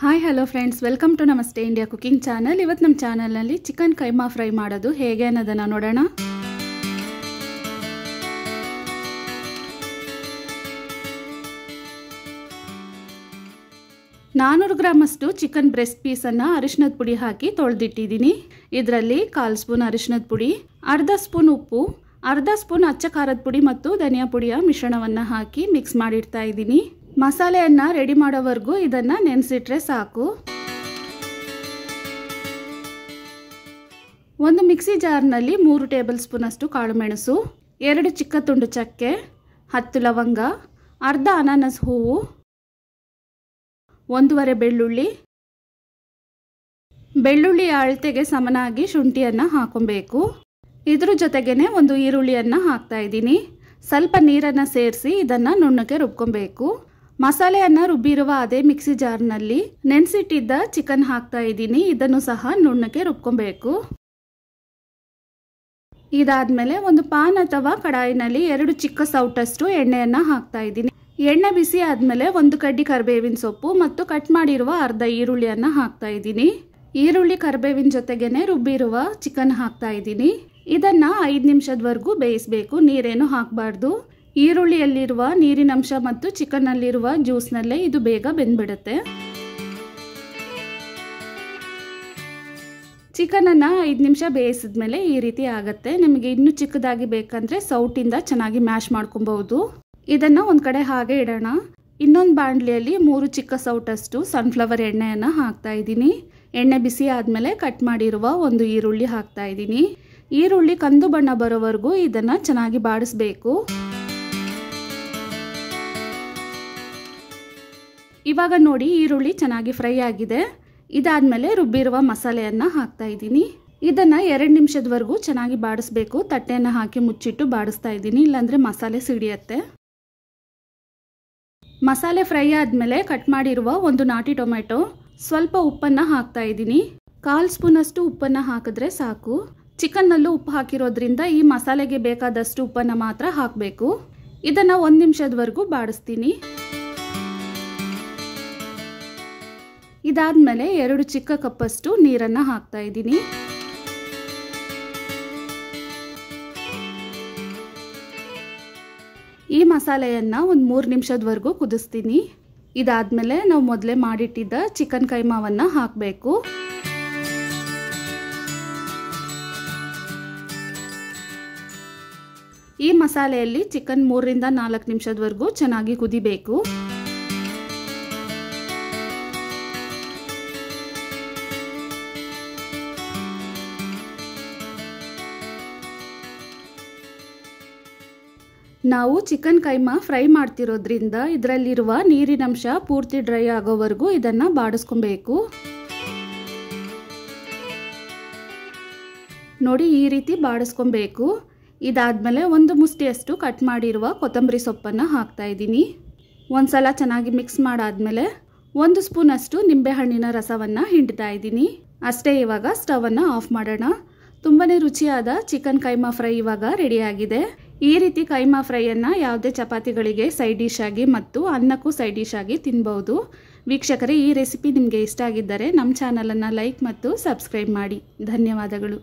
Hi hello friends, welcome to namaste India cooking channel. ಇವತ್ತು ನಮ್ಮ ಚಾನಲ್ನಲ್ಲಿ ಚಿಕನ್ ಕೈಮಾ ಫ್ರೈ ಮಾಡೋದು ಹೇಗೆ ಅನ್ನೋದನ್ನು ನೋಡೋಣ. ನಾನೂರು ಗ್ರಾಮಷ್ಟು ಚಿಕನ್ ಬ್ರೆಸ್ಟ್ ಪೀಸನ್ನು ಅರಿಶಿನದ ಪುಡಿ ಹಾಕಿ ತೊಳೆದಿಟ್ಟಿದ್ದೀನಿ. ಇದರಲ್ಲಿ 1/4 ಸ್ಪೂನ್ ಅರಿಶಿನದ ಪುಡಿ, ಅರ್ಧ ಸ್ಪೂನ್ ಉಪ್ಪು, ಅರ್ಧ ಸ್ಪೂನ್ ಅಚ್ಚ ಖಾರದ ಪುಡಿ ಮತ್ತು ಧನಿಯಾ ಪುಡಿಯ ಮಿಶ್ರಣವನ್ನು ಹಾಕಿ ಮಿಕ್ಸ್ ಮಾಡಿಡ್ತಾ ಇದ್ದೀನಿ. ಮಸಾಲೆಯನ್ನು ರೆಡಿ ಮಾಡೋವರೆಗೂ ಇದನ್ನು ನೆನೆಸಿಟ್ರೆ ಸಾಕು. ಒಂದು ಮಿಕ್ಸಿ ಜಾರ್ನಲ್ಲಿ 3 ಟೇಬಲ್ ಸ್ಪೂನ್ ಅಷ್ಟು ಕಾಳುಮೆಣಸು, 2 ಚಿಕ್ಕ ತುಂಡು ಚಕ್ಕೆ, 10 ಲವಂಗ, ಅರ್ಧ ಅನಾನಸ್ ಹೂವು, 1/2 ಬೆಳ್ಳುಳ್ಳಿಯ ಅಳತೆಗೆ ಸಮನಾಗಿ ಶುಂಠಿಯನ್ನು ಹಾಕೊಬೇಕು. ಇದ್ರ ಜೊತೆಗೇನೆ ಒಂದು ಈರುಳ್ಳಿಯನ್ನು ಹಾಕ್ತಾ ಇದ್ದೀನಿ. ಸ್ವಲ್ಪ ನೀರನ್ನು ಸೇರಿಸಿ ಇದನ್ನು ನುಣ್ಣಗೆ ರುಬ್ಕೊಬೇಕು. ಮಸಾಲೆಯನ್ನು ರುಬ್ಬಿರುವ ಅದೇ ಮಿಕ್ಸಿ ಜಾರ್ನಲ್ಲಿ ನೆನೆಸಿಟ್ಟಿದ್ದ ಚಿಕನ್ ಹಾಕ್ತಾ ಇದ್ದೀನಿ. ಇದನ್ನು ಸಹ ನುಣ್ಣಗೆ ರುಬ್ಕೊಬೇಕು. ಇದಾದ್ಮೇಲೆ ಒಂದು ಪಾನ್ ಅಥವಾ ಕಡಾಯಿನಲ್ಲಿ 2 ಚಿಕ್ಕ ಸೌಟಷ್ಟು ಎಣ್ಣೆಯನ್ನು ಹಾಕ್ತಾ ಇದ್ದೀನಿ. ಎಣ್ಣೆ ಬಿಸಿ ಆದಮೇಲೆ 1 ಕಡ್ಡಿ ಕರಿಬೇವಿನ ಸೊಪ್ಪು ಮತ್ತು ಕಟ್ ಮಾಡಿರುವ ಅರ್ಧ ಈರುಳ್ಳಿಯನ್ನು ಹಾಕ್ತಾ ಇದ್ದೀನಿ. ಈರುಳ್ಳಿ ಕರಿಬೇವಿನ ಜೊತೆಗೇನೆ ರುಬ್ಬಿರುವ ಚಿಕನ್ ಹಾಕ್ತಾ ಇದ್ದೀನಿ. ಇದನ್ನು 5 ನಿಮಿಷದವರೆಗೂ ಬೇಯಿಸಬೇಕು. ನೀರೇನು ಹಾಕಬಾರ್ದು. ಈರುಳ್ಳಿಯಲ್ಲಿರುವ ನೀರಿನಂಶ ಮತ್ತು ಚಿಕನ್ನಲ್ಲಿರುವ ಜ್ಯೂಸ್ನಲ್ಲೇ ಇದು ಬೇಗ ಬೆಂದ್ಬಿಡುತ್ತೆ. ಚಿಕನನ್ನು 5 ನಿಮಿಷ ಬೇಯಿಸಿದ್ಮೇಲೆ ಈ ರೀತಿ ಆಗುತ್ತೆ. ನಿಮಗೆ ಇನ್ನೂ ಚಿಕ್ಕದಾಗಿ ಬೇಕಂದರೆ ಸೌಟಿಂದ ಚೆನ್ನಾಗಿ ಮ್ಯಾಶ್ ಮಾಡ್ಕೊಬಹುದು. ಇದನ್ನು ಒಂದು ಕಡೆ ಹಾಗೆ ಇಡೋಣ. ಇನ್ನೊಂದು ಬಾಣಲಿಯಲ್ಲಿ 3 ಚಿಕ್ಕ ಸೌಟಷ್ಟು ಸನ್ಫ್ಲವರ್ ಎಣ್ಣೆಯನ್ನು ಹಾಕ್ತಾ ಇದ್ದೀನಿ. ಎಣ್ಣೆ ಬಿಸಿ ಆದಮೇಲೆ ಕಟ್ ಮಾಡಿರುವ ಒಂದು ಈರುಳ್ಳಿ ಹಾಕ್ತಾ ಇದ್ದೀನಿ. ಈರುಳ್ಳಿ ಕಂದು ಬಣ್ಣ ಬರೋವರೆಗೂ ಇದನ್ನು ಚೆನ್ನಾಗಿ ಬಾಡಿಸ್ಬೇಕು. ಇವಾಗ ನೋಡಿ, ಈರುಳ್ಳಿ ಚೆನ್ನಾಗಿ ಫ್ರೈ ಆಗಿದೆ. ಇದಾದಮೇಲೆ ರುಬ್ಬಿರುವ ಮಸಾಲೆಯನ್ನು ಹಾಕ್ತಾ ಇದ್ದೀನಿ. ಇದನ್ನು 2 ನಿಮಿಷದವರೆಗೂ ಚೆನ್ನಾಗಿ ಬಾಡಿಸ್ಬೇಕು. ತಟ್ಟೆಯನ್ನು ಹಾಕಿ ಮುಚ್ಚಿಟ್ಟು ಬಾಡಿಸ್ತಾ ಇದ್ದೀನಿ, ಇಲ್ಲಾಂದರೆ ಮಸಾಲೆ ಸಿಡಿಯುತ್ತೆ. ಮಸಾಲೆ ಫ್ರೈ ಆದಮೇಲೆ ಕಟ್ ಮಾಡಿರುವ ಒಂದು ನಾಟಿ ಟೊಮೆಟೊ, ಸ್ವಲ್ಪ ಉಪ್ಪನ್ನು ಹಾಕ್ತಾ ಇದ್ದೀನಿ. 1/4 ಸ್ಪೂನಷ್ಟು ಉಪ್ಪನ್ನು ಹಾಕಿದ್ರೆ ಸಾಕು. ಚಿಕನ್ನಲ್ಲೂ ಉಪ್ಪು ಹಾಕಿರೋದ್ರಿಂದ ಈ ಮಸಾಲೆಗೆ ಬೇಕಾದಷ್ಟು ಉಪ್ಪನ್ನು ಮಾತ್ರ ಹಾಕಬೇಕು. ಇದನ್ನು 1 ನಿಮಿಷದವರೆಗೂ ಬಾಡಿಸ್ತೀನಿ. ಇದಾದ್ಮೇಲೆ 2 ಚಿಕ್ಕ ಕಪ್ಪಷ್ಟು ನೀರನ್ನು ಹಾಕ್ತಾ ಇದ್ದೀನಿ. ಈ ಮಸಾಲೆಯನ್ನು ಒಂದು 3 ನಿಮಿಷದವರೆಗೂ ಕುದಿಸ್ತೀನಿ. ಇದಾದ್ಮೇಲೆ ನಾವು ಮೊದಲೇ ಮಾಡಿಟ್ಟಿದ್ದ ಚಿಕನ್ ಕೈಮಾವನ್ನು ಹಾಕಬೇಕು. ಈ ಮಸಾಲೆಯಲ್ಲಿ ಚಿಕನ್ 3 ರಿಂದ 4 ನಿಮಿಷದವರೆಗೂ ಚೆನ್ನಾಗಿ ಕುದಿಬೇಕು. ನಾವು ಚಿಕನ್ ಕೈಮಾ ಫ್ರೈ ಮಾಡ್ತಿರೋದ್ರಿಂದ ಇದರಲ್ಲಿರುವ ನೀರಿನಂಶ ಪೂರ್ತಿ ಡ್ರೈ ಆಗೋವರೆಗೂ ಇದನ್ನು ಬಾಡಿಸ್ಕೊಬೇಕು. ನೋಡಿ, ಈ ರೀತಿ ಬಾಡಿಸ್ಕೊಬೇಕು. ಇದಾದಮೇಲೆ 1 ಮುಷ್ಟಿಯಷ್ಟು ಕಟ್ ಮಾಡಿರುವ ಕೊತ್ತಂಬರಿ ಸೊಪ್ಪನ್ನು ಹಾಕ್ತಾ ಇದ್ದೀನಿ. ಒಂದ್ಸಲ ಚೆನ್ನಾಗಿ ಮಿಕ್ಸ್ ಮಾಡಾದ್ಮೇಲೆ 1 ಸ್ಪೂನಷ್ಟು ನಿಂಬೆಹಣ್ಣಿನ ರಸವನ್ನು ಹಿಂಡ್ತಾ ಇದ್ದೀನಿ. ಅಷ್ಟೇ. ಇವಾಗ ಸ್ಟವನ್ನು ಆಫ್ ಮಾಡೋಣ. ತುಂಬಾ ರುಚಿಯಾದ ಚಿಕನ್ ಕೈಮಾ ಫ್ರೈ ಇವಾಗ ರೆಡಿಯಾಗಿದೆ. ಈ ರೀತಿ ಕೈಮಾ ಫ್ರೈಯನ್ನು ಯಾವುದೇ ಚಪಾತಿಗಳಿಗೆ ಸೈಡ್ ಡಿಶ್ ಆಗಿ ಮತ್ತು ಅನ್ನಕ್ಕೂ ಸೈಡ್ ಡಿಶ್ ಆಗಿ ತಿನ್ಬೋದು. ವೀಕ್ಷಕರೇ, ಈ ರೆಸಿಪಿ ನಿಮಗೆ ಇಷ್ಟ ಆಗಿದ್ದರೆ ನಮ್ಮ ಚಾನಲನ್ನು ಲೈಕ್ ಮತ್ತು ಸಬ್ಸ್ಕ್ರೈಬ್ ಮಾಡಿ. ಧನ್ಯವಾದಗಳು.